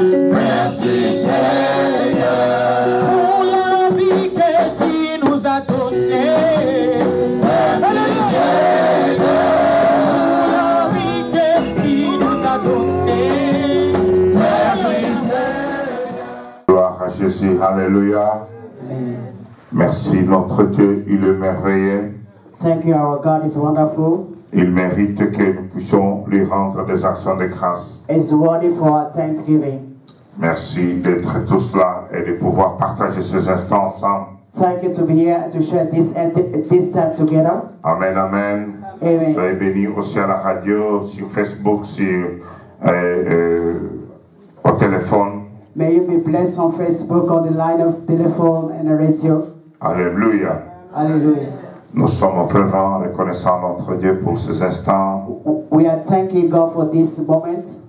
Merci Seigneur. Pour la vie que tu nous as donnée. Merci Seigneur. Pour la vie que tu nous as donnée. Merci Seigneur. Gloire à Jésus, alléluia. Merci notre Dieu, il est merveilleux. Thank you, our God is wonderful. Il mérite que nous puissions lui rendre des actions de grâce. It's worthy for our thanksgiving. Merci d'être tous là et de pouvoir partager ces instants ensemble. Thank you to be here and to share this time together. Amen, amen. Amen. Soyez bénis aussi à la radio, sur Facebook, au téléphone. May you be blessed on Facebook, on the line of telephone and the radio. Alléluia. Hallelujah. Nous sommes vraiment reconnaissants à notre Dieu pour ces instants. We are thanking God for these moments.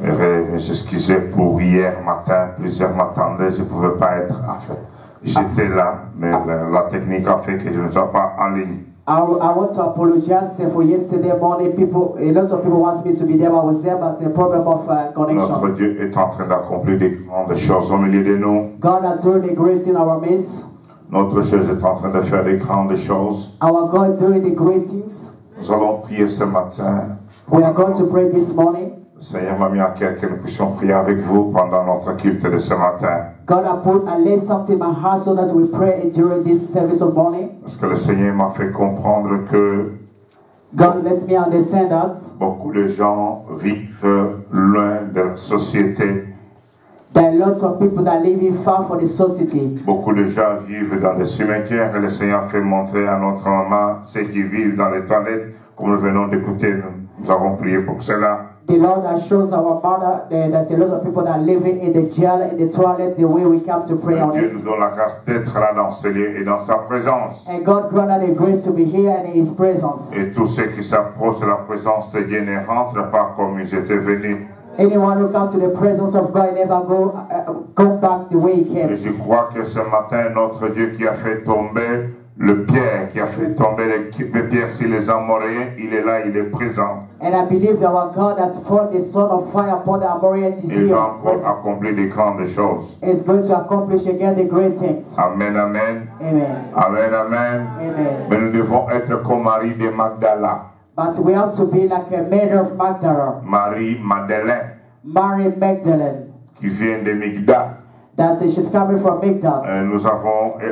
Je m'excusais pour hier matin, plusieurs m'attendaient, je ne pouvais pas être en fait. J'étais là, mais la technique a fait que je ne sois pas en ligne. I want to apologize for yesterday morning. A lot of people want me to be there. I was there, but the problem of connection. Notre Dieu est en train d'accomplir des grandes choses au milieu de nous. God has doing a great thing in our midst. Notre Dieu est en train de faire des grandes choses. Our God doing the great things. Nous allons prier ce matin. We are going to pray this morning. Le Seigneur m'a mis à cœur que nous puissions prier avec vous pendant notre culte de ce matin. God has laid something in my heart so that we pray during this service of morning. Parce que le Seigneur m'a fait comprendre que God lets me understand that beaucoup de gens vivent loin de la société. there are lots of people that live far from the society. Beaucoup de gens vivent dans des cimetières et le Seigneur fait montrer à notre maman ceux qui vivent dans les toilettes, comme nous venons d'écouter. Nous avons prié pour cela. The Lord that shows our mother that a lot of people that are living in the jail, in the toilet, the way we come to pray on Dieu it. nous donne la grâce d'être là dans ce lieu et dans sa présence. And God granted the grace to be here and in His presence. Et tous ceux qui s'approchent de la présence de Dieu ne rentrent pas comme ils étaient venus. Anyone who comes to the presence of God never go back the way he came. Et je crois que ce matin, notre Dieu qui a fait tomber le pierre, qui a fait tomber les pierres sur les Amoréens, il est là, il est présent. And I believe that our God has poured the sword of fire upon the Amorites is Il here. va encore accomplir des grandes choses. Is going to accomplish again the great things. Amen, amen. Amen. Amen, amen. Amen. Mais nous devons être comme Marie de Magdala. But we have to be like a Mary of Magdala, Marie Madeleine, Mary Magdalene, qui vient de Migdal. that she's coming from Migdal.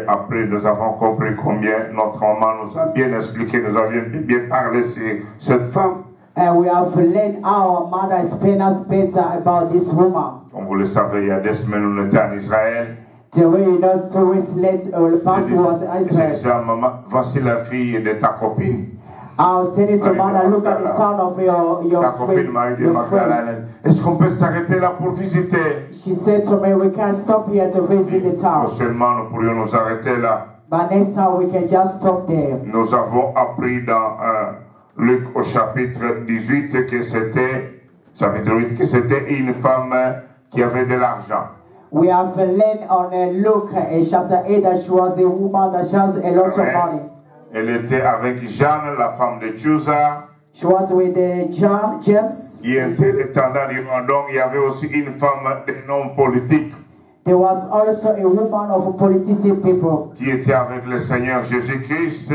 Après, nous avons compris combien notre maman nous a bien expliqué, nous avions bien parlé sur cette femme. And we have learned our mother explain us better about this woman. Comme vous le savez, il y a des semaines, on était en Israël. The way you know stories late the past was in J'ai dit Israel. à maman, voici la fille de ta copine. I was saying to mother, look at the town of your Ta copine Marie de your friend. Magdalene. Est-ce qu'on peut s'arrêter là pour visiter? She said to me, we can't stop here to visit the town. Seulement, nous pourrions nous arrêter là. But next time we can just stop there. Nous avons appris dans Luc au chapitre 18 que c'était, chapitre 8, que c'était une femme qui avait de l'argent. We have learned on Luke chapter 8 that she was a woman that she has a lot of money. Elle était avec Jeanne, la femme de Chusa. She was with John James. Il y avait aussi une femme de nom politique There was also a woman of politician people qui était avec le Seigneur Jésus-Christ.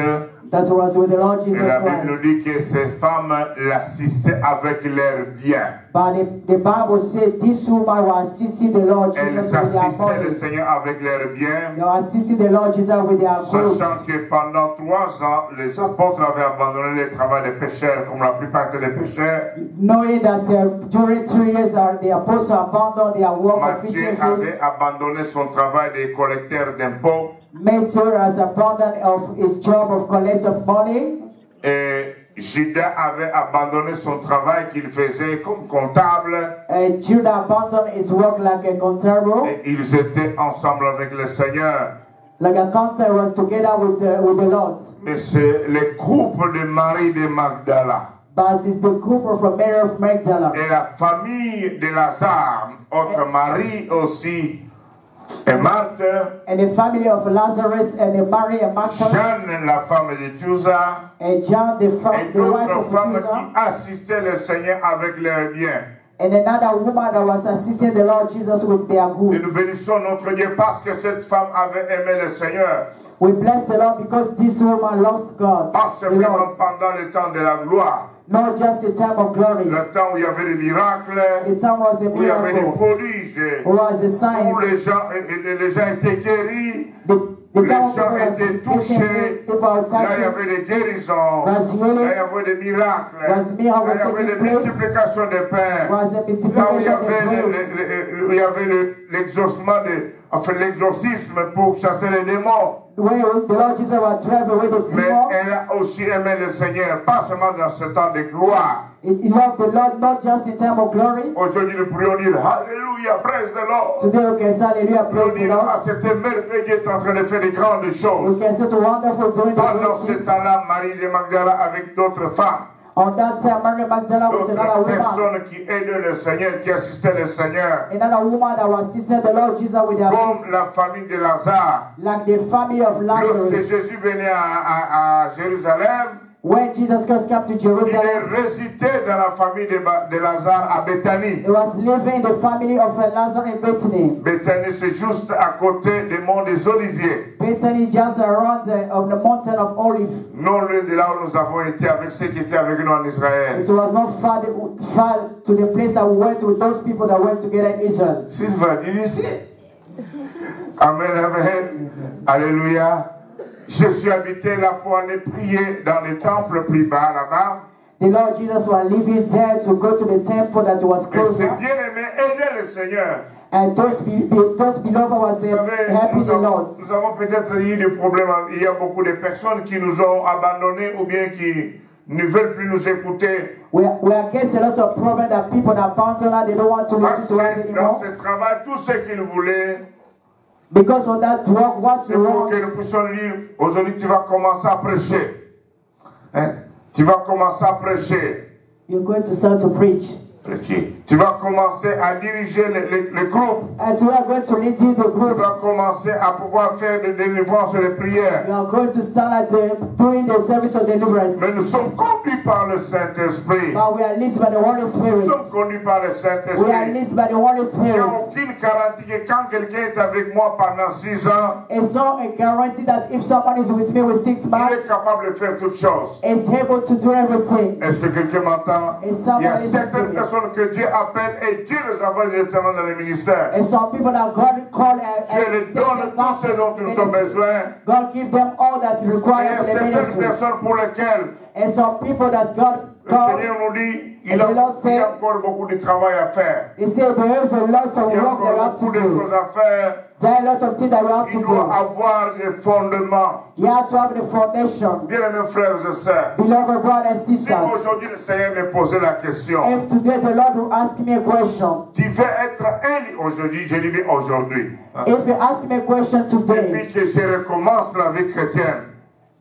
that was with the Lord Et Jesus la Bible nous Christ. dit que ces femmes l'assistaient avec leurs biens. But the Bible said this woman was assisting the Lord Elles Jesus with their assistaient le money. Seigneur avec leurs biens. They were assisting the Lord Jesus with their Sachant goods. que pendant 3 ans, les apôtres avaient abandonné le travail des pécheurs, comme la plupart des pécheurs. Knowing that during 3 years the apostles abandoned their work of Matthieu preaching avait abandonné son travail de collecteur d'impôts. Matthew has abandoned of his job of collect of money. Et Judas avait abandonné son travail qu'il faisait comme comptable. Judah abandoned his work like a contable. Et ils étaient ensemble avec le Seigneur. Like a contable was together with the Lord. Mais c'est le groupe de Marie de Magdala. But it's the group of Mary of Magdala. Et la famille de Lazare, autre Marie aussi, et Marthe. And the family of Lazarus and Mary and Martha. Jeanne, la femme de Chusa. And John, the Et wife d'autres of femmes Chusa. qui assistaient le Seigneur avec leurs biens. And another woman that was assisting the Lord Jesus with their Et goods. nous bénissons notre Dieu parce que cette femme avait aimé le Seigneur. We bless the Lord because this woman loves God. Pas The simplement Lord. pendant le temps de la gloire. Not just the time of glory. Le temps où il y avait des miracles, The time was a où il y avait des miracle. prodiges, It was the signs. où les gens étaient guéris, The les time of gens glory was étaient touchés. people are Là, il y touching. avait des guérisons, là, Was il y healing. avait des miracles, là, Was il y miracle avait taking des place. multiplications de pain, Was a là où il y multiplication of avait grace. il y avait l'exorcisme l'exorcisme pour chasser les démons. Where the Lord Jesus was driving away the Mais demon. elle a aussi aimé le Seigneur, pas seulement dans ce temps de gloire. He loved the Lord not just in time of glory. Aujourd'hui, nous pourrions dire Alléluia, praise the Lord. Today we can say hallelujah, Nous praise the dire, Lord. ah, c'était merveilleux, il est en train de faire des grandes We choses. can say it's wonderful doing the Pendant great ce things. temps-là, Marie de Magdala avec d'autres femmes, On that time, Mary Magdalene with another d'autres woman. personnes qui aidaient le Seigneur, qui assistaient le Seigneur, Another woman that was assisting the Lord Jesus with their comme goods. la famille de Lazare. Like the family of Lorsque Lazarus. Jésus venait à Jérusalem, When Jesus Christ came to il Jerusalem, est résidé dans la famille de Lazare à Béthanie. he was living in the family of Lazarus in Bethany. Béthanie, c'est juste à côté des monts des Oliviers. Bethany just around of the mountain of Olive. Non loin de là où nous avons été avec ceux qui étaient avec nous en Israël. It was not far to the place that we went with those people that went together in Israel. Sylvain, il est ici. Amen, amen. Alléluia. Jésus habitait là pour aller prier dans les temples plus bas là-bas. The Lord Jesus was living there to go to the temple that was Et closer. c'est bien aimé aider le Seigneur. And those beloved was Vous savez, happy the Lord. nous avons peut-être eu des problèmes. Il y a beaucoup de personnes qui nous ont abandonnés ou bien qui ne veulent plus nous écouter. We are getting a lot of problems that people that abandon us, they don't want to Parce listen to us que dans anymore. ce travail, tout ce qu'ils voulaient, Because of that work, what c'est they pour want. que nous puissions lire. Aujourd'hui, tu vas commencer à prêcher. Hein? Tu vas commencer à prêcher. You're going to start to preach. Okay. Tu vas commencer à diriger le groupe. And we are going to lead in the Tu vas groups. commencer à pouvoir faire des délivrances et des prières. We are going to start at doing the service of deliverance. Mais nous sommes conduits par le Saint-Esprit. But we are led by the Holy Nous Spirit. sommes conduits par le We are Saint-Esprit. led by the Holy Il n'y a Spirit. aucune garantie que quand quelqu'un est avec moi pendant 6 ans, It's not a guarantee that if someone is with me with 6 il months, est capable de faire toutes choses. is able to do everything. Est-ce que quelqu'un m'entend? Et ça Il y a va certaines les personnes que Dieu appelle et Dieu les envoie directement dans le ministère. And some people that God call Dieu les donne tout ce dont ils ont besoin. God give them all that is Et il y required a for the certaines ministry. personnes pour lesquelles And some people that God le called, Seigneur nous dit il And y the Lord a said- encore beaucoup de travail à faire. He said there is a lot of Il y a work that we encore have to beaucoup de do. choses à faire. There are lots of things that we have to Il doit do. avoir des fondements. You have to have the foundation. Bien-aimés frères et sœurs, Beloved brothers and si sisters, aujourd'hui le Seigneur me posait la question, if today the Lord will ask me a question, tu veux être un aujourd'hui, je dis bien aujourd'hui, hein, if you ask me a question today, depuis que je recommence la vie chrétienne,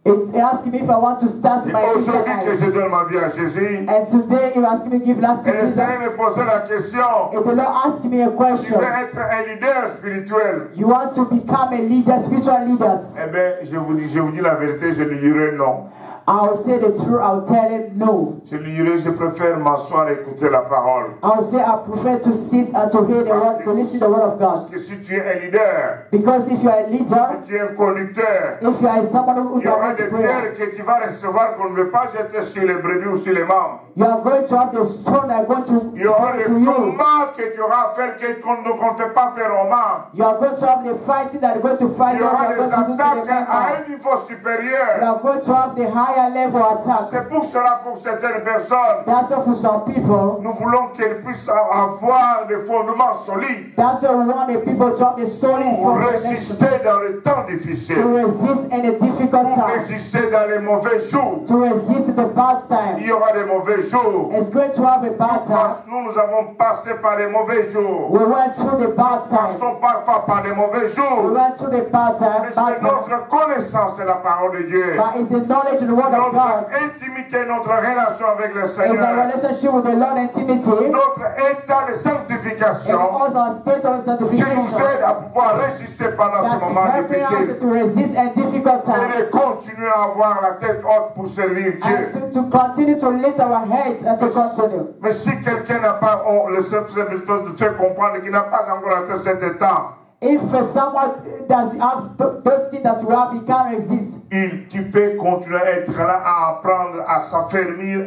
it ask me if I want to start c'est my Christian aujourd'hui que life. je donne ma vie à Jésus, And today you ask me to give life to et le Jesus. Seigneur me posait la question, If the Lord asks me a tu question, veux être un leader spirituel? you want to become a leader, spiritual leaders, Eh bien, je vous dis la vérité, je lui dirai non. I'll say the truth, I'll tell him no. Je lui dirai, je préfère m'asseoir et écouter la parole. I'll say I prefer to sit and to hear the word, to listen to the word of Parce God. que si tu es un leader, Because if you are a leader, si tu es un conducteur, if you are someone who il y aura directs des prayer, pierres que tu vas recevoir qu'on ne veut pas jeter sur les brebis ou sur les membres. you are going to have the stone that are going to Il y aura fall des to you. combats que tu auras à faire qu'on ne fait pas faire aux membres. You are going to have the fighting that are going to Il fight y what aura you are des going to do to the attaques à member. un niveau You supérieur. are going to have the higher level attack. C'est pour cela, pour certaines personnes, That's why for some people, nous voulons qu'elles puissent avoir des fondements solides that's why we want the people to have the solid pour foundation résister dans les temps to difficiles, resist in a difficult pour time, résister dans les mauvais jours. to resist in the bad Il time. y aura des mauvais jours. It's going to have a bad time. Parce que nous avons passé par les mauvais jours. We went through the bad Nous time. passons parfois par les mauvais We jours. went through the bad time, Mais bad c'est time. notre connaissance de la parole de Dieu. But it's the knowledge and the word of Notre God. intimité, notre relation avec le It's our Seigneur. relationship with the Lord intimacy. Notre état de sanctification sanctification also our state of qui nous sanctification aide à pouvoir résister pendant ce that's moment helping difficile us to resist a difficult time et de continuer à avoir la tête haute pour servir Dieu. and to continue to lift our heads and to continue. Mais si quelqu'un n'a pas, le Saint-Esprit de faire comprendre qu'il n'a pas encore atteint cet état, If someone does have those things that we have, he can't resist. tu peux continuer à être là, à apprendre, à s'affermir,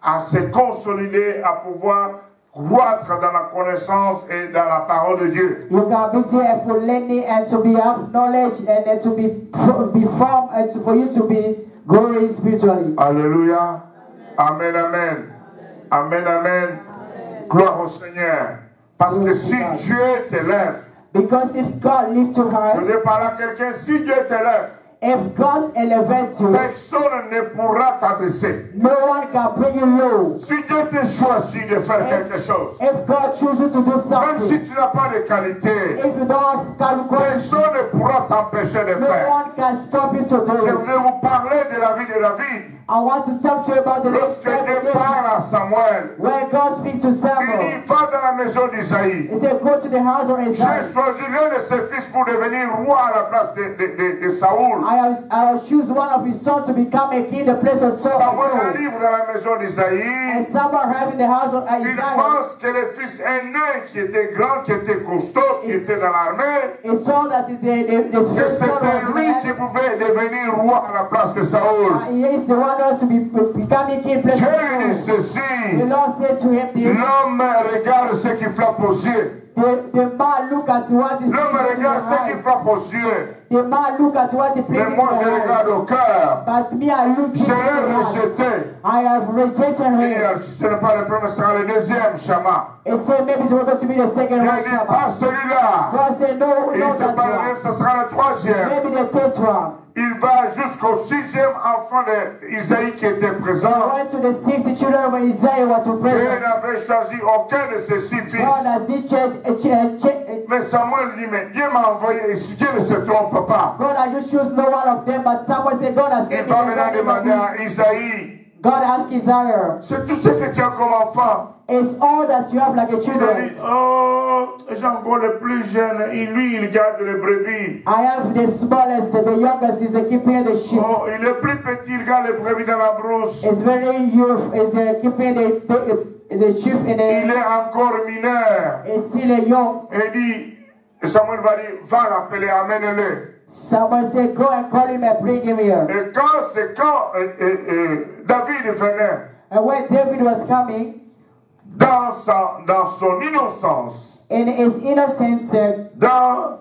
à se consolider, à pouvoir croître dans la connaissance et dans la parole de Dieu. You can be there for learning and to be have knowledge and to be formed and for you to be growing spiritually. Alléluia. Amen, amen. Amen, amen. Gloire au Seigneur. Parce que si Dieu t'élève, Because if God lifts you je high, veux parler à quelqu'un, si Dieu t'élève, if God elevates you, personne ne pourra t'abaisser. no one can bring you low. Si Dieu t'a choisi de faire quelque chose, If God chooses you to do même something, si tu n'as pas de qualité, if you don't have qualifications, personne ne pourra t'empêcher de no faire. one can stop you to do Je voulais it. vous parler de la vie de David. I want to talk to you about the Lorsque life Dieu of parle à David. Samuel, When God speaks to il Samuel, dit, va dans la maison d'Isaïe. he said, go to the house of J'ai Isaiah. choisi l'un de ses fils pour devenir roi à la place de Saoul. I will choose one of his sons to become a king in the place of Saul. Samuel arrive dans la maison And d'Isaïe. Samuel arrived in the house of Il Isaiah. pense que le fils aîné qui était grand, qui était costaud, qui était dans l'armée, He told that his que first son c'était was lui man. qui pouvait devenir roi à la place de Saoul. He is the one who to be becoming king in place Dieu of lui dit Saul. The ceci, Lord said to him, l'homme regarde ce qui frappe aux yeux. the man look at what is L'homme pleasing to regarde ce qui your eyes. frappe aux yeux. The man look at what is Mais pleasing moi to je your regarde eyes. au cœur. But me, I look Je into l'ai the eyes. rejeté. I have rejected him. Et si ce n'est pas le premier, ce sera le deuxième Shama. He said maybe it's going to be the second Il one. a dit pas celui-là. God said no, Et no, il te that parle, one. ce sera le troisième. Maybe the third one. Il va jusqu'au sixième enfant d'Isaïe qui était He présent. went to the 60 children of Isaiah who were to Et il present. n'avait choisi aucun de ses 6 fils. God has he Mais Samuel dit, mais Dieu m'a envoyé, et si Dieu ne se trompe pas, God has just choose no one of them, but someone said God has il sent va me. maintenant demander à Isaïe, God asked Isaiah, c'est tout ce que tu as comme enfant. is all that you have like a Il a children? dit, oh, j'ai encore le plus jeune, et lui, il garde les brebis. I have the smallest, the youngest is keeping the sheep. Oh, il est plus petit, il garde les brebis dans la brousse. It's very youth, is keeping the sheep in Il the, est encore mineur. is still a young. Et il dit, Samuel va dire, va l'appeler, amène-le. Someone said, go and call him and bring him here. Et quand David venait, And when David was coming, dans son innocence, in his innocence, dans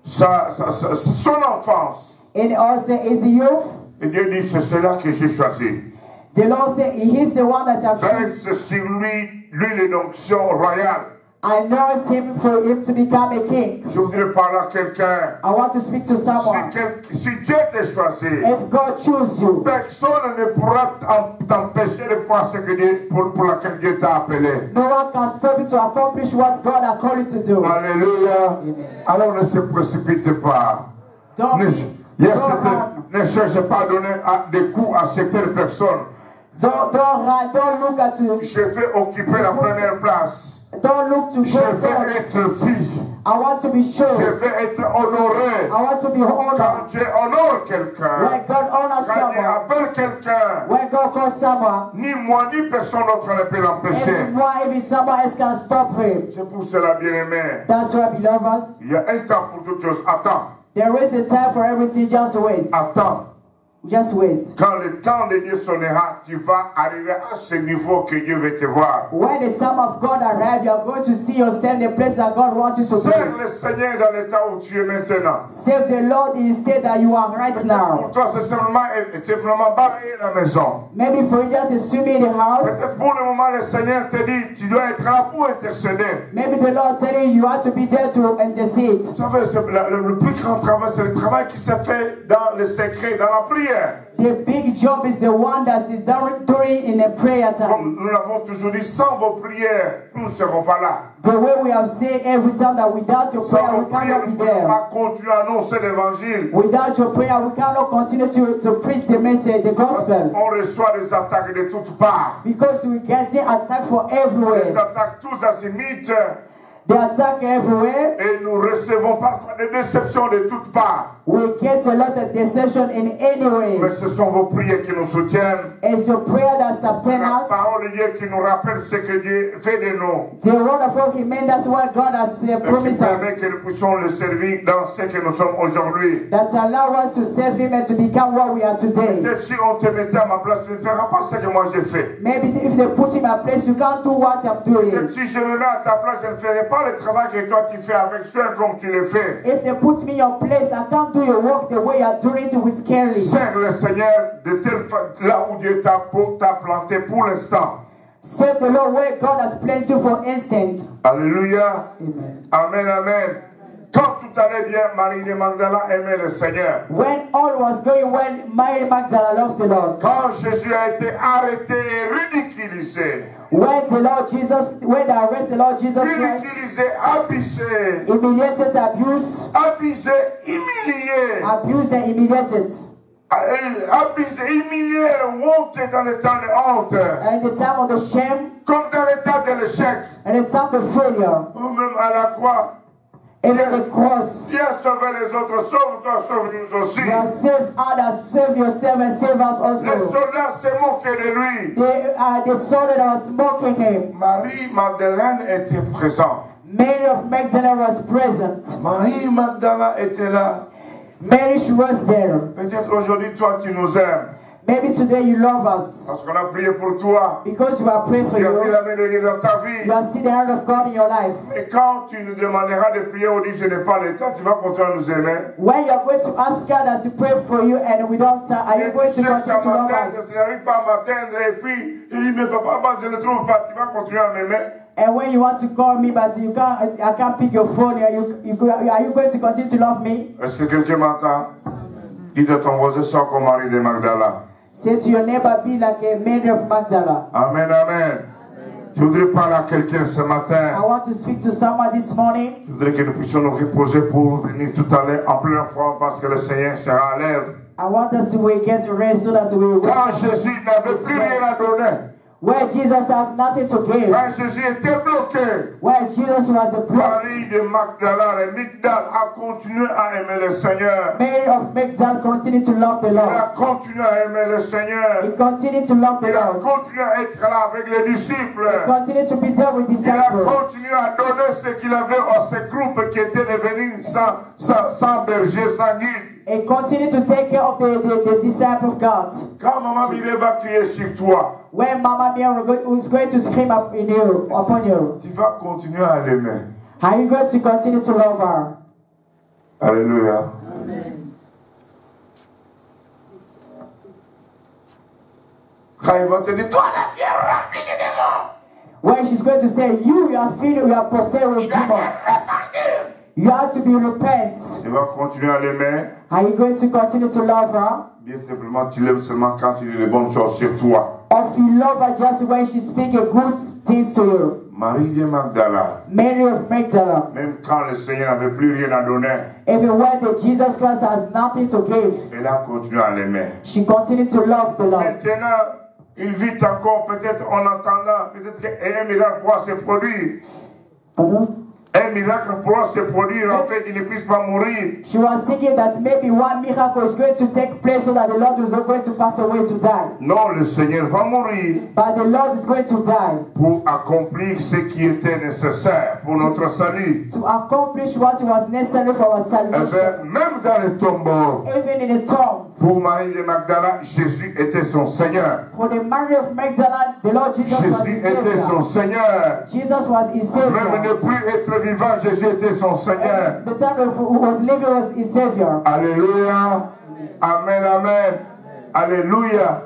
son enfance, in also his youth, et Dieu dit, c'est cela que j'ai choisi. the Lord said, He's the one that I've Verse chosen. sur lui, l'huile d'onction royale. I anoint him for him to become a king. Je voudrais parler à quelqu'un. I want to speak to someone. Si Dieu t'a choisi, If God chooses you, personne ne pourra t'empêcher de faire ce que Dieu, pour laquelle Dieu t'a appelé. no one can stop you to accomplish what God has called you to do. Alléluia. Alors ne se précipite pas. Don't, Ne cherche pas à donner des coups à certaines personnes. don't look at you. Je vais occuper la première place. Don't look to Je God vais first. être fille. I want to be Je sure. vais être honoré. I want to be honored. Quand Dieu honore quelqu'un, When God honors quand Dieu someone, appelle quelqu'un, when God calls someone, ni moi ni personne d'autre ne peut l'empêcher. if someone else can stop him. C'est pour cela, bien-aimé. That's why, beloveds, Il y a un temps pour toutes choses. Attends. there is a time for everything. Just wait. Attends. Just wait. Quand le temps de Dieu sonnera, tu vas arriver à ce niveau que Dieu veut te voir. When the time of God arrives, you are going to see yourself in the place that God wants you to Sers be. le Seigneur dans l'état où tu es maintenant. Save the Lord in the state that you are right Pour now. toi, c'est simplement balayer la maison. Maybe for you just to swim in the house. Peut-être pour le moment, le Seigneur te dit, tu dois être là pour intercéder. Maybe the Lord telling you have to be there to intercede. Vous savez, le plus grand travail, c'est le travail qui se fait dans le secret, dans la prière. prière. The big job is the one that is done during in a prayer time. Comme nous l'avons toujours dit, sans vos prières, nous ne serons pas là. The way we have said every time that without your Sans prayer vos we prières, cannot nous be ne pouvons there. pas continuer à annoncer l'évangile. Without your prayer we cannot continue to preach the message, the gospel. On reçoit des attaques de toutes parts. Because we get attacked from Des everywhere. attaques tous azimuts. They attack everywhere. Et nous recevons parfois des déceptions de toutes parts. We get a lot of deception in any way. Mais ce sont vos prières qui nous soutiennent. It's your prayer that sustains La us. parole de Dieu qui nous rappelle ce que Dieu fait de nous. The word of God remains, that's what God has Et qui promised permet us. que nous puissions le servir dans ce que nous sommes aujourd'hui. That allow us to serve Him and to become what we are today. Peut-être si on te mettait à ma place, tu ne feras pas ce que moi j'ai fait. Maybe if they put Him in place, you can't do what I'm doing. Peut-être si je me mets à ta place, je ne ferai pas le travail que toi tu fais avec soin comme tu le fais. If they put me in your place, I can't do your work the way you're doing it with caring. Sers le Seigneur de telle façon là où Dieu t'a planté pour l'instant. Serve the Lord where God has planted you for instant. Alléluia. Amen. Amen, amen. Quand tout allait bien, Marie de Magdala aimait le Seigneur. When all was going well, Mary Magdalene loves the Lord. Quand Jésus a été arrêté et ridiculisé, When they arrest the Lord Jesus Christ, ridiculisé, abusé, humiliated, abuse, abusé, humilié, abused and humiliated. abusé, humilié, honte dans le temps de honte, And in the time of the shame, comme dans le temps de l'échec, and the time of failure, ou même à la croix. and at the cross, Si a sauvé les autres, sauve-toi, sauve-nous aussi. you have saved others, save yourself and save us Les also. soldats se moquaient de lui. They saw that I was mocking him. Marie Magdalene était présente. Mary of Magdalene was present. Marie Magdalene était là. Mary, she was there. Peut-être aujourd'hui, toi, tu nous aimes. Maybe today you love us Parce qu'on a prié pour toi. because we are praying for Tu as vu you. la main de Dieu dans ta vie. You are still the hand of God in your life. Et quand tu nous demanderas de prier, on dit je n'ai pas le temps, tu vas continuer à nous aimer. When you are going to ask God that to pray for you and we don't, are you going to continue to love us? Tu n'arrives pas à m'atteindre et puis il dit mais papa, je ne trouve pas, tu vas continuer à m'aimer. And when you want to call me but you can't, I can't pick your phone, are you going to continue to love me? Est-ce que quelqu'un m'entend? Dis à ton voisin, sois comme Marie de Magdala. Say to your neighbor, be like a Mary of Magdala. Amen, amen. Je voudrais parler à quelqu'un ce I matin. want to speak to someone this morning. Je voudrais que nous puissions nous reposer pour venir tout à l'heure en pleine forme parce que le Seigneur sera à l'œuvre. I want us to get ready so that we will. Quand Jésus n'avait plus rien à donner, Where Jesus had nothing to give. quand Jésus était bloqué, Where Jesus was a block. Marie de Magdala et Migdal a continué à aimer le Seigneur. Mary of Magdalene continued to love the Il a Lord. continué à aimer le Seigneur. He continued to love the Il a Lord. continué à être là avec les disciples. He continued to be there with Il a disciples. continué à donner ce qu'il avait à ce groupe qui était devenu sans berger, sans guide. And continue to take care of the disciple of God. Quand Maman Mireille va crier sur toi, When Mama Mia is going to scream up in you, upon you, tu vas continuer à l'aimer. are you going to continue to love her? Alléluia. Quand il va te dire, toi là, tu es rempli de démons. When she's going to say, you are feeling, you are possessed with demon. You have to be repent. Tu vas continuer à l'aimer. Are you going to continue to love her? Bien simplement, tu l'aimes seulement quand tu dis les bonnes choses sur toi. Or if you love her just when she speaks good things to you? Marie de Magdala, Mary of Magdalene. même quand le Seigneur n'avait plus rien à donner, Even when the Jesus Christ has nothing to give, elle a continué à l'aimer. she continued to love the Lord. Maintenant, il vit encore peut-être en attendant, peut-être qu'un miracle pourra se produire. Pardon? Un miracle pourra se produire en fait, il ne puisse pas mourir. She was thinking that maybe one miracle is going to take place so that the Lord is not going to pass away to die. Non, le Seigneur va mourir But the Lord is going to die pour accomplir ce qui était nécessaire pour notre salut. to accomplish what was necessary for our Eh salvation. bien, même dans le tombeau, Even in the tomb, pour Marie de Magdala, Jésus était son Seigneur. for the Mary of Magdalene, the Lord Jesus was Jésus his était son Savior. Seigneur. Jesus was his Même Savior. ne plus être vivant, Jésus était son Seigneur. And the time who was living was his Savior. Alléluia. Amen, amen. Alléluia.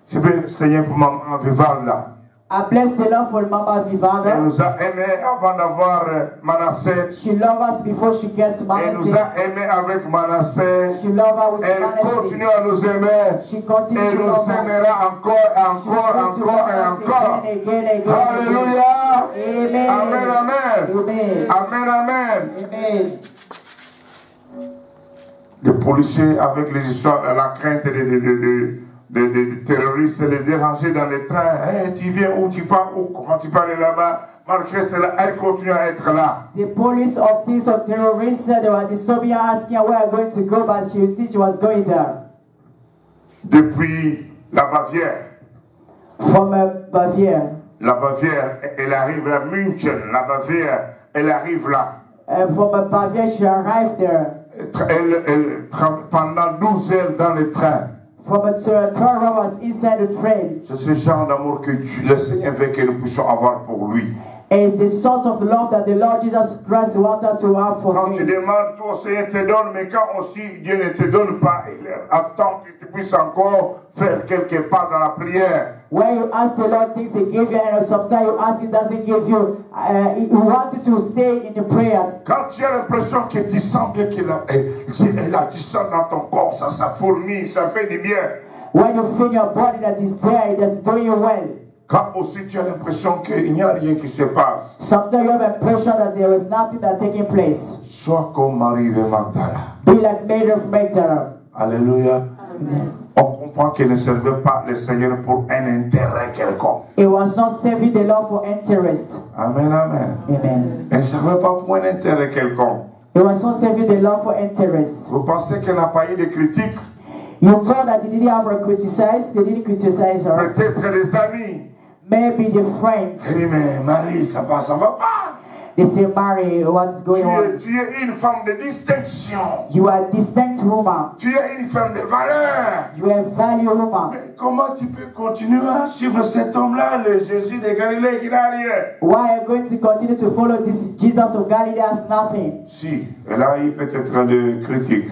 Je vais Seigneur pour maman vivante là. I bless the Lord for Mama Elle Vivanda. nous a aimés avant d'avoir Manasseh. She loved us before she gets Elle nous Manasseh. a aimés avec Manasseh. She loved us with Elle Manasseh. continue à nous aimer. She continues Elle to nous love us. aimera encore, She's encore, going to encore love et us encore. again, again. Alléluia. Amen. Amen, amen. Amen. Amen, amen. Amen. Les policiers, avec les histoires de la crainte des terroristes, les déranger dans les trains. Hey, tu viens où tu pars où? Comment tu peux aller là-bas? Malgré cela, elle continue à être là. The police of these of terrorists, they were disturbing her, asking her where I'm going to go, but she said she was going there. Depuis la Bavière. From Baviera. La Bavière, elle arrive à München. La Bavière, elle arrive là. From Baviera, she arrived there. Pendant 12 heures dans le train. From 12 hours inside the train. C'est ce genre d'amour que le Seigneur veut que nous puissions avoir pour lui. It's the sort of love that the Lord Jesus Christ wanted to have for Quand tu him. demandes, toi, Seigneur te donne, mais quand aussi Dieu ne te donne pas, il attend que tu puisses encore faire quelque part dans la prière. When you ask the Lord things, He gives you, and sometimes you ask Him, doesn't give you. He wants you to stay in the prayers. Quand tu as l'impression que tu sens bien qu'il a, tu sens dans ton corps, ça fourmille, ça fait du bien. When you feel your body that is there, that's doing you well. Quand aussi tu as l'impression qu'il n'y a rien qui se passe. Sometimes you have an impression that there is nothing that's taking place. Sois comme Marie de Magdala. Be like Mary of Magdala. Alléluia. On comprend qu'elle ne servait pas le Seigneur pour un intérêt quelconque. It was not serving the Lord for interest. Amen, amen. Amen. Elle ne servait pas pour un intérêt quelconque. It was not serving the Lord for interest. Vous pensez qu'elle n'a pas eu de critiques? You thought that he didn't have her criticized. They didn't criticize her. Peut-être des amis. Maybe the friends. Elle dit, mais Marie, ça va pas. They say, Mary, what's going on? Tu es une femme de distinction. You are a distinct woman. Tu es une femme de valeur. You are a value woman. Mais comment tu peux continuer à suivre cet homme-là, le Jésus de Galilée, qui n'a rien? Why are you going to continue to follow this Jesus of Galilee has nothing? Si, elle a eu peut-être des critiques.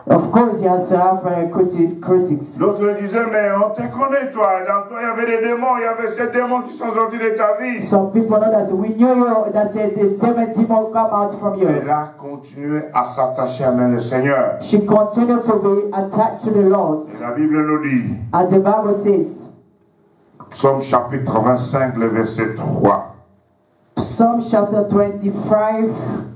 Of course, he has to have critics. D'autres disaient, mais on te connaît, toi. Dans toi, il y avait des démons. Il y avait ces démons qui sont sortis de ta vie. Some people know that we knew you, that the 7 demons come out from you. Elle a continué à s'attacher à le Seigneur. She continued to be attached to the Lord. Et la Bible nous dit, As the Bible says, Psaume chapitre 25, le verset 3. Psalm chapter 25,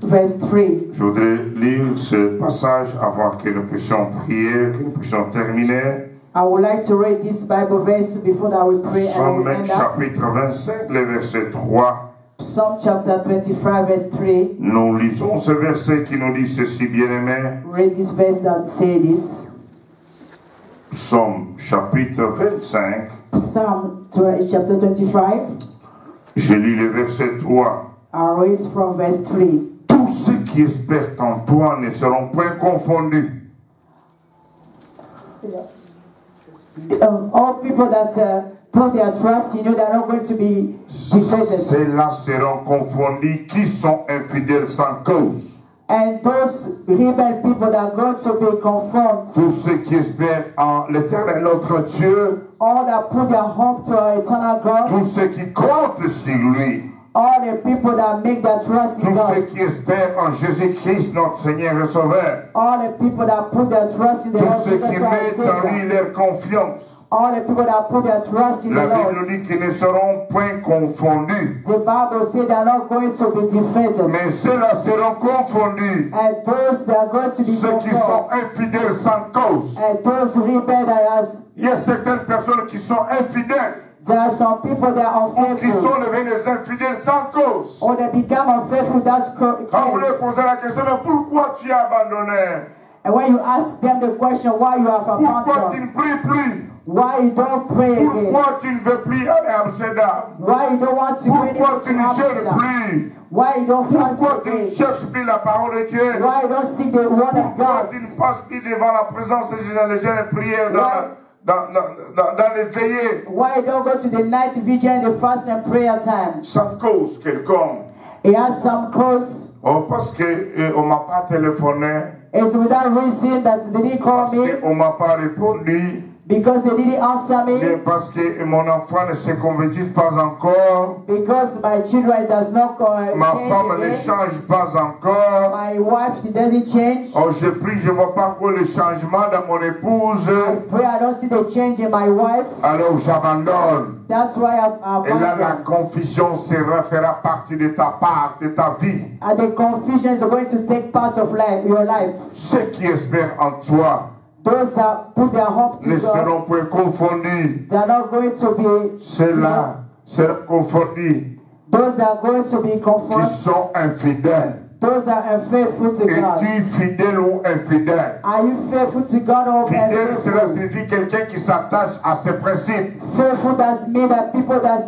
verse 3. Je voudrais lire ce passage avant que nous puissions prier, que nous puissions terminer. I would like to read this Bible verse before that we pray and Psaume we end up. chapitre 25, le verset 3. Psalm chapter 25, verse 3. Nous lisons ce verset qui nous dit ceci, bien-aimé. Read this verse that say this. Psaume chapitre 25. Psalm chapter 25. Je lis le verset 3. I read from verse 3. Tous ceux qui espèrent en toi ne seront point confondus. All people that put their trust in you, they are not going to be defeated. Ceux-là seront confondus qui sont infidèles sans cause. And those rebel people that are going to be conformed, Tous ceux qui espèrent en l'Éternel notre Dieu, all that put their hope to our eternal God, tous ceux qui comptent sur lui, all the people that make their trust in tous ceux God, qui espèrent en Jésus-Christ notre Seigneur et Sauveur, all the people that put their trust in the tous Lord ceux Jesus qui Christ, mettent en lui Savior, leur confiance. all the people that put their trust in La the Bible nous Lord. dit qu'ils ne seront point confondus, The Bible says they are not going to be defeated. mais ceux-là seront confondus, And those that are going to be ceux qui sont conformed, infidèles sans cause. and those rebel that has, Il y a certaines personnes qui sont infidèles, there are some people that are ou qui unfaithful, sont devenus des infidèles sans cause. or they become unfaithful. That's Quand vous leur case. posez la question, mais pourquoi tu as abandonné? And when you ask them the question, why you have Pourquoi tu abandoned, ne pries plus? why you don't pray again, Pourquoi tu ne veux plus aller à Amsterdam? why you don't want to go Pourquoi tu to ne cherches Amsterdam, plus? why you don't fast Pourquoi tu ne again, cherches plus la parole de Dieu? why you don't seek the word of Pourquoi God, tu ne passes plus devant la présence de Dieu dans les jeûnes et prières, dans les veillées, why you don't go to the night vigil and the fast and prayer time? sans cause quelconque? It has some cause. Oh, parce qu'on ne m'a pas téléphoné, It's without reason that they didn't call parce me, qu'on ne m'a pas répondu. Because they didn't answer Bien me. parce que mon enfant ne se convertisse pas encore. Because my children does not Ma change femme ne again. change pas encore. My wife, she doesn't change. Oh, je prie, je ne vois pas encore le changement dans mon épouse. Pray I don't see the change in my wife. Alors j'abandonne. That's why I'm Et là, la abandoned. confusion fera partie de ta part, de ta vie. And the confusion is going to take part of your life. Ceux qui espèrent en toi Those that put their hope to ne seront God, point confondus. they are not going to be. Ceux-là seront confondus Those that are going to be qui conformed. sont infidèles. Those that are unfaithful to God. Es-tu fidèle ou infidèle? Are you faithful to God or Fidèle, cela unfaithful? signifie quelqu'un qui s'attache à ses principes, Faithful does mean that people that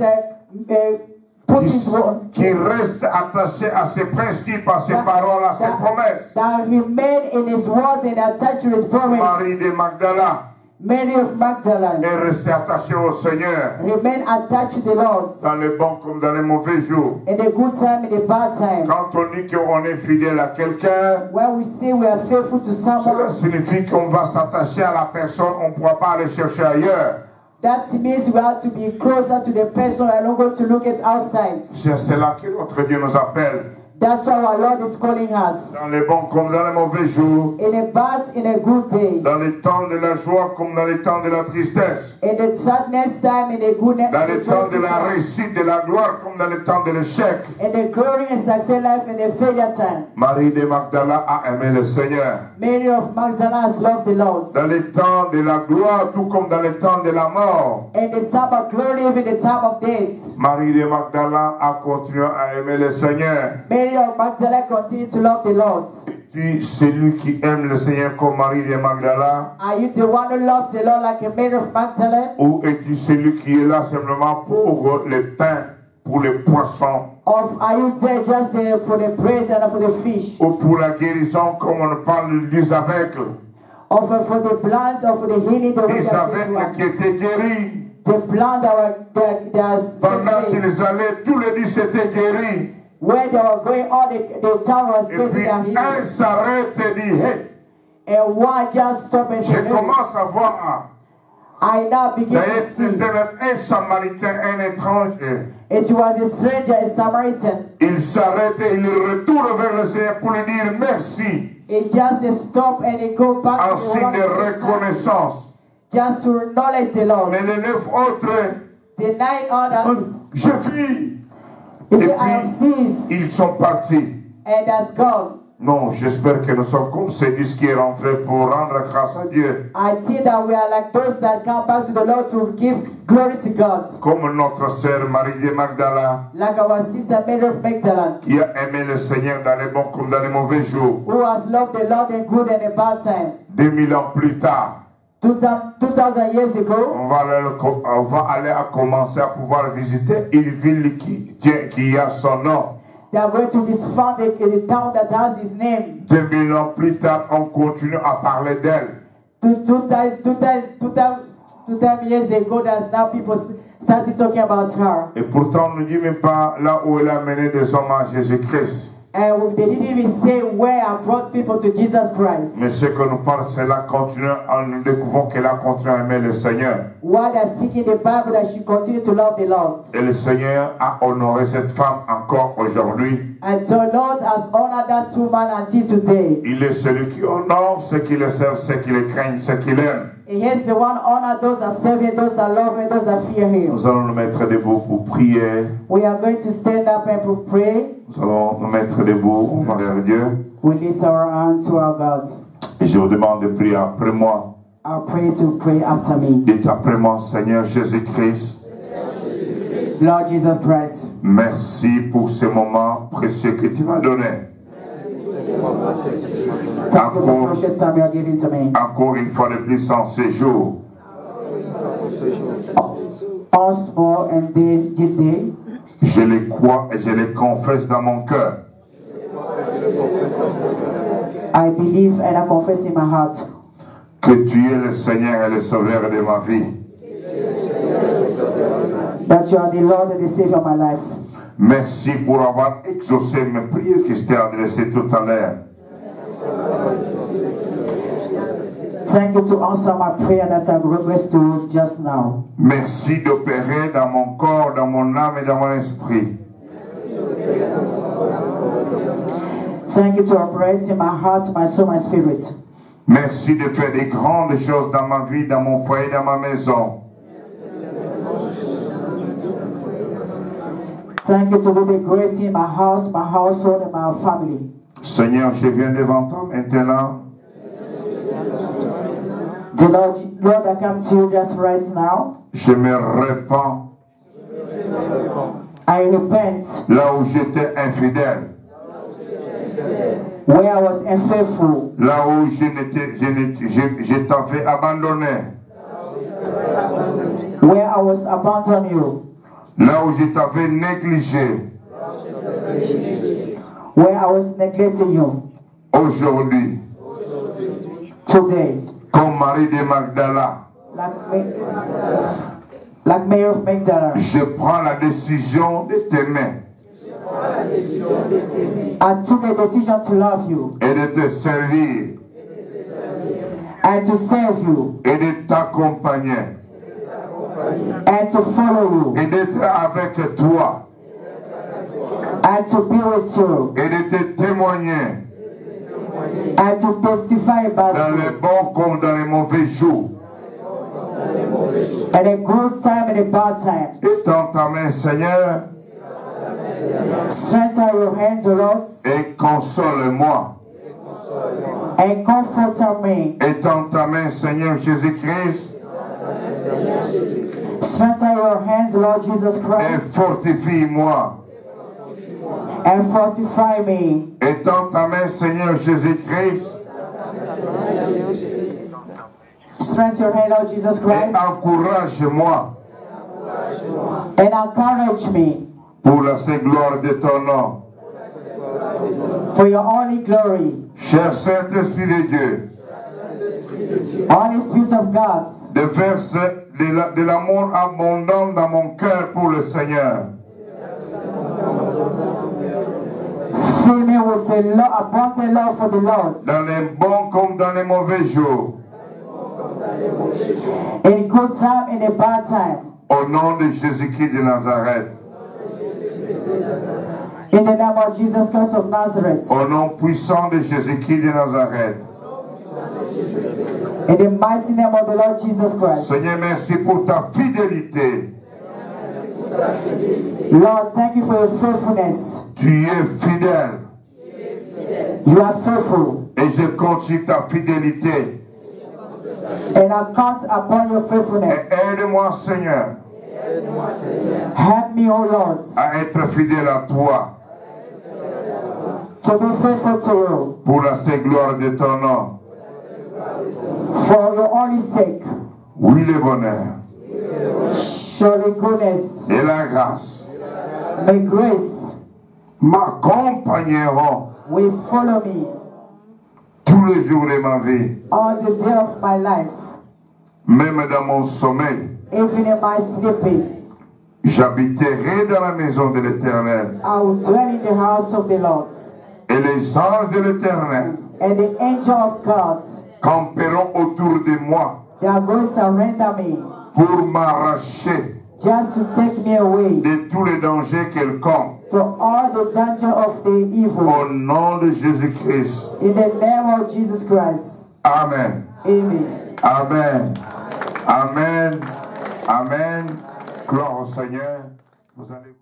put his word, qui reste attaché à ses principes, à ses paroles, à ses promesses. that remain in his words and attached to his promise. Marie de Magdala Many of Magdalene est restée attachée au Seigneur, remain attached to the Lord dans les bons comme dans les mauvais jours. in the good time, in the bad time. Quand on dit qu'on est fidèle à quelqu'un, When we say we are faithful to cela someone, signifie qu'on va s'attacher à la personne, on ne pourra pas aller chercher ailleurs. that means we have to be closer to the person and not going to look at outside. C'est cela que notre Dieu nous appelle. That's why our Lord is calling us. Dans les bons comme dans les mauvais jours, In a bad, in a good day. dans les temps de la joie comme dans les temps de la tristesse, In the sadness time, in the goodness, dans les temps de joyful la time. réussite, de la gloire comme dans les temps de l'échec. In the glory and success life, in the failure time. Marie de Magdala a aimé le Seigneur. Mary of Magdalene has loved the Lord. Dans les temps de la gloire, tout comme dans les temps de la mort, In the time of glory, even the time of death. Marie de Magdala a continué à aimer le Seigneur. Mary of Magdalene continued to love the Lord. Tu, celui qui aime le Seigneur comme Marie de Magdala, Are you the one who loved the Lord like a Mary of Magdalene? ou es-tu celui qui est là simplement pour le pain, pour les poissons, Or are you there just for the bread and for the fish? ou pour la guérison comme on parle des aveugles? Or for the plants or for the healing, the way Les that aveugles qui étaient guéris, the plant that was pendant qu'ils allaient, tous les 10 étaient guéris. where they were going, all the town was Et getting puis their un healing. s'arrête et dit, hey, And one just stopped and je said, "Hey, commence à voir. I now begin D'ailleurs, to see." c'était même un Samaritain, un étranger. It was a stranger, a Samaritan. Il s'arrête et il retourne vers le Seigneur pour lui dire merci, He just stopped and he go back en to the signe Lord de reconnaissance. just to acknowledge the Lord. Mais les 9 autres, The 9 others, je vis. he Et said, I have puis, ceased ils sont partis. and has gone. Non, j'espère que nous sommes comme ces 10 qui est rentré pour rendre grâce à Dieu. I think that we are like those that come back to the Lord to give glory to God. Comme notre sœur Marie de Magdala, Like our sister Mary of Magdalene, qui a aimé le Seigneur dans les bons comme dans les mauvais jours. who has loved the Lord in good and in bad time. 2000 ans plus tard, 2000 years ago, on va aller à commencer à pouvoir visiter une ville qui a son nom. they are going to be found in the town that has his name. 2000 ans plus tard, on continue à parler d'elle. 2000 years ago, that now people started talking about her. Et pourtant, on ne dit même pas là où elle a mené des hommes à Jésus-Christ. And they didn't even say where I brought people to Jesus Christ. Mais ce que nous parlons, c'est là continue, nous découvrons qu'elle a continué à aimer le Seigneur. While they're speaking the Bible, that she continued to love the Lord. Et le Seigneur a honoré cette femme encore aujourd'hui. And so Lord has honored that woman until today. Il est celui qui honore ceux qui le servent, ceux qui le craignent, ceux qui l'aiment. He has the one honor those that serve him, those that love him, those that fear him. Nous allons nous mettre debout pour prier. We are going to stand up and pray. Nous allons nous mettre debout vers Dieu. We lift our hands to our God. Et je vous demande de prier après moi. I'll pray to pray after me. Dites après moi, Seigneur Jésus-Christ, Lord Jesus Christ, merci pour ce moment précieux que tu m'as donné. thank you for the precious time you are giving to me. Encore une fois de plus en ces jours. Us more and this day, Je les crois et je les confesse dans mon cœur. I believe and I confess in my heart Que tu es le Seigneur et le Sauveur de ma vie. that you are the Lord and the Savior of my life. Merci pour avoir exaucé mes prières que je t'ai adressées tout à l'heure. Thank you to answer my prayer that I request to just now. Merci d'opérer dans mon corps, dans mon âme et dans mon esprit. Thank you to operate in my heart, my soul, my spirit. Merci de faire des grandes choses dans ma vie, dans mon foyer, dans ma maison. Thank you to do the great thing in my house, my household, and my family. Seigneur, je viens devant toi maintenant. The Lord, I come to you just right now. Je me répands I repent là où j'étais infidèle, where I was unfaithful, là où je t'avais abandonné, where I was abandoned you, là où je t'avais négligé. where I was neglecting you. Aujourd'hui, Today, comme Marie de Magdala, like Mary of Magdala, je prends la décision de t'aimer I took a decision to love you et de te servir and to serve you et de t'accompagner and to follow you et d'être avec toi and to be with you et de te témoigner and to testify about dans les you. bons comme dans les mauvais jours. At a good time and a bad time. Étends ta main, Seigneur, Strengthen your hands, O Lord, et console-moi. and comfort me. Étends ta main, Seigneur Jésus-Christ, Strengthen your hands, Lord Jesus et Christ, fortifie-moi. and fortify me. Étends ta main, Seigneur Jésus-Christ, Strengthen your hand, Lord Jesus et Christ, encourage-moi and encourage me pour la seule gloire de ton nom. for your only glory. Cher Saint-Esprit de Dieu, Holy Spirit of God, déverse de l'amour abondant dans mon cœur pour le Seigneur. fill me with a abundant love for the Lord, Dans les bons comme dans les mauvais jours. in good time and a bad time. Au nom de Jésus-Christ de Nazareth. In the name of Jesus Christ of Nazareth. Au nom puissant de Jésus-Christ de Nazareth. In the mighty name of the Lord Jesus Christ. Seigneur, merci pour ta fidélité. Lord, thank you for your faithfulness. Tu es fidèle. You are faithful. Et je compte sur ta fidélité. And I count upon your Et faithfulness. aide-moi, Seigneur, Help me, O Lord, à être fidèle à toi to be faithful to you pour la seule gloire de ton nom. for your only sake. Oui, le bonheur Surely goodness, et la grâce may grace m'accompagneront will follow me tous les jours de ma vie, all the day of my life, même dans mon sommeil. even in my sleeping. J'habiterai dans la maison de l'Éternel. I will dwell in the house of the Lord, Et les anges de l'Éternel and the angel of God, camperont autour de moi they are going to surrender me pour m'arracher just to take me away de tous les dangers quelconques. to all the danger of the evil. Au nom de Jésus-Christ. In the name of Jesus Christ. Amen. Amen. Amen. Amen. Amen. Gloire au Seigneur. Vous allez...